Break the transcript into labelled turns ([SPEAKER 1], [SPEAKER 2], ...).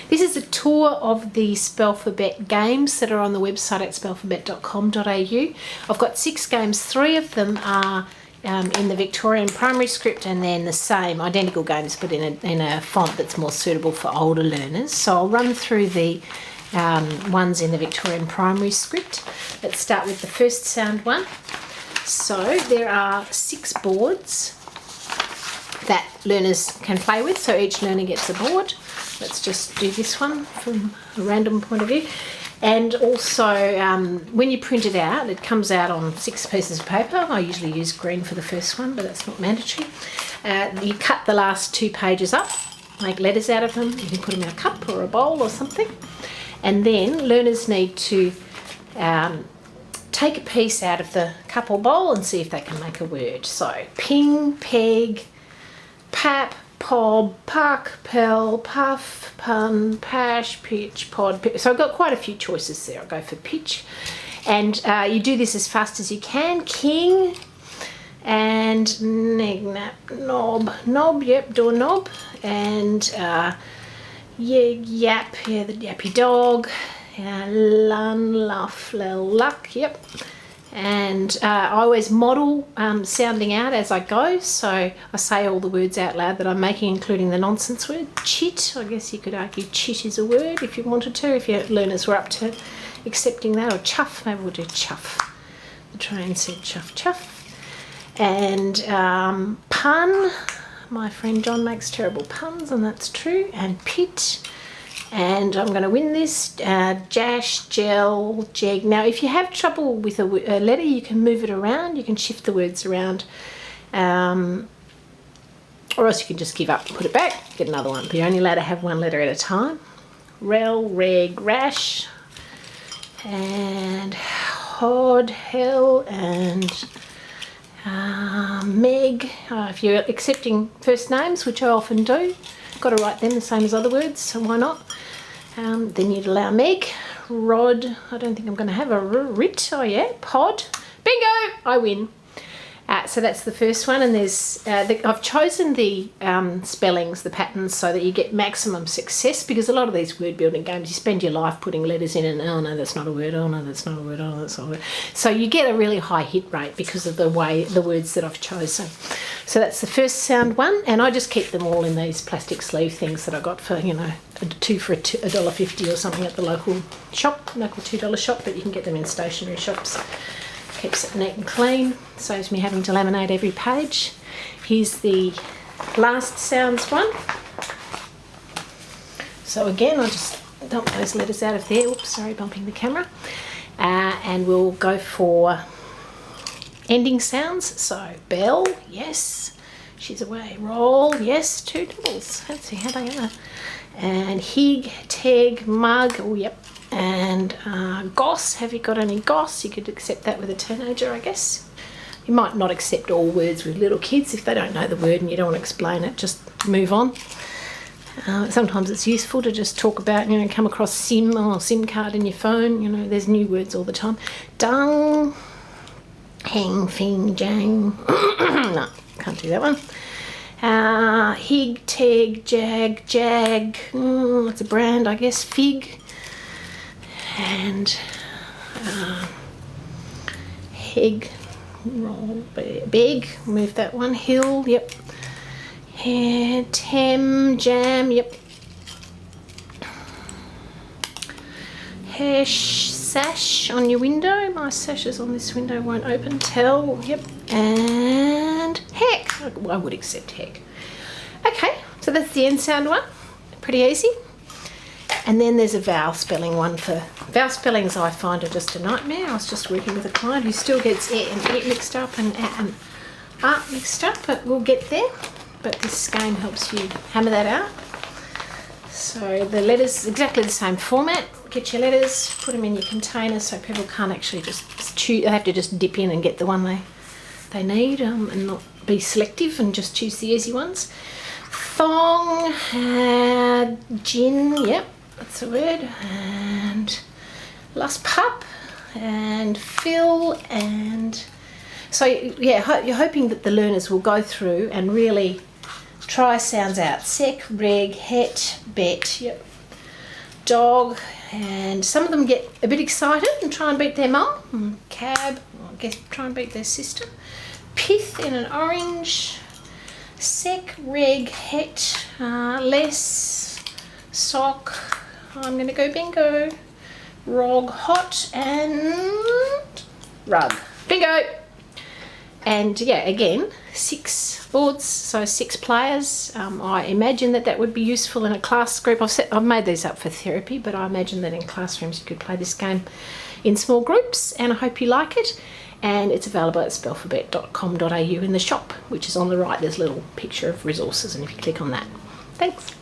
[SPEAKER 1] This is a tour of the Spellphabet games that are on the website at spellphabet.com.au. I've got 6 games. 3 of them are in the Victorian primary script, and then the same identical games but in a font that's more suitable for older learners. So I'll run through the ones in the Victorian primary script. Let's start with the first sound one. So there are 6 boards that learners can play with, so each learner gets a board. Let's just do this one from a random point of view. And also, when you print it out, it comes out on 6 pieces of paper. I usually use green for the first one, but that's not mandatory. You cut the last 2 pages up, make letters out of them. You can put them in a cup or a bowl or something. And then learners need to take a piece out of the cup or bowl and see if they can make a word. So, ping, peg, pap, pob, puck, pel, puff, pun, pash, pitch, pod. So I've got quite a few choices there. I'll go for pitch. And you do this as fast as you can. King and neg, nap, knob. Knob, yep, doorknob. And yig, yap, yeah, the yappy dog. Lun, luff, lel, luck, yep. And I always model sounding out as I go, so I say all the words out loud that I'm making, including the nonsense word. Chit, I guess you could argue chit is a word if you wanted to, if your learners were up to accepting that. Or chuff, maybe we'll do chuff. The train said chuff, chuff. And pun, my friend John makes terrible puns, and that's true. And pit. And I'm going to win this. Jash, gel, jeg. Now, if you have trouble with a letter, you can move it around. You can shift the words around. Or else you can just give up, put it back, get another one. But you're only allowed to have 1 letter at a time. Rel, reg, rash. And hod, hell, and meg. If you're accepting first names, which I often do, got to write them the same as other words, so why not? Then you'd allow meg, rod. I don't think I'm going to have a rit. Oh yeah, pod. Bingo! I win. So that's the first one, and there's I've chosen the spellings, the patterns, so that you get maximum success, because a lot of these word building games, you spend your life putting letters in and, oh no, that's not a word, oh no, that's not a word, oh that's not a word. So you get a really high hit rate because of the words that I've chosen. So that's the first sound one, and I just keep them all in these plastic sleeve things that I got for, you know, 2 for $1.50 or something at the local shop, local $2 shop, but you can get them in stationery shops. Keeps it neat and clean, saves me having to laminate every page. Here's the last sounds one. So again, I'll just dump those letters out of there. Oops, sorry, bumping the camera. And we'll go for ending sounds. So bell, yes. She's away. Roll, yes. 2 doubles. Let's see how they are. And hig, teg, mug. Oh, yep. And goss, have you got any goss? You could accept that with a teenager, I guess. You might not accept all words with little kids. If they don't know the word and you don't want to explain it, just move on. Sometimes it's useful to just talk about, you know, come across SIM or SIM card in your phone. You know, there's new words all the time. Dung, hang, fing, jang. No, can't do that one. Hig, teg, jag, jag. It's a brand, I guess. Fig. And heg, roll, beg, move that one, hill, yep. Tem, jam, yep. Hesh, sash on your window. My sashes on this window won't open. Tell, yep. And heck, I would accept heck. Okay, so that's the end sound one. Pretty easy. And then there's a vowel spelling one. For vowel spellings, I find are just a nightmare. I was just working with a client who still gets e and it mixed up and art mixed up, but we'll get there. But this game helps you hammer that out. So the letters, exactly the same format. Get your letters, put them in your container so people can't actually just choose. They have to just dip in and get the one they need, and not be selective and just choose the easy ones. Thong, gin, yep. That's a word. And last pup and fill. And so yeah, you're hoping that the learners will go through and really try sounds out. Sec, reg, het, bet, yep. dog, and some of them get a bit excited and try and beat their mum. Cab, I guess, try and beat their sister. Pith in an orange. Sec, reg, het, less, sock. I'm going to go bingo. Rog, hot, and rug. Bingo! And yeah, again, 6 boards, so 6 players. I imagine that would be useful in a class group. I've made these up for therapy, but I imagine that in classrooms you could play this game in small groups, and I hope you like it. And it's available at spelfabet.com.au in the shop, which is on the right. There's a little picture of resources, and if you click on that. Thanks.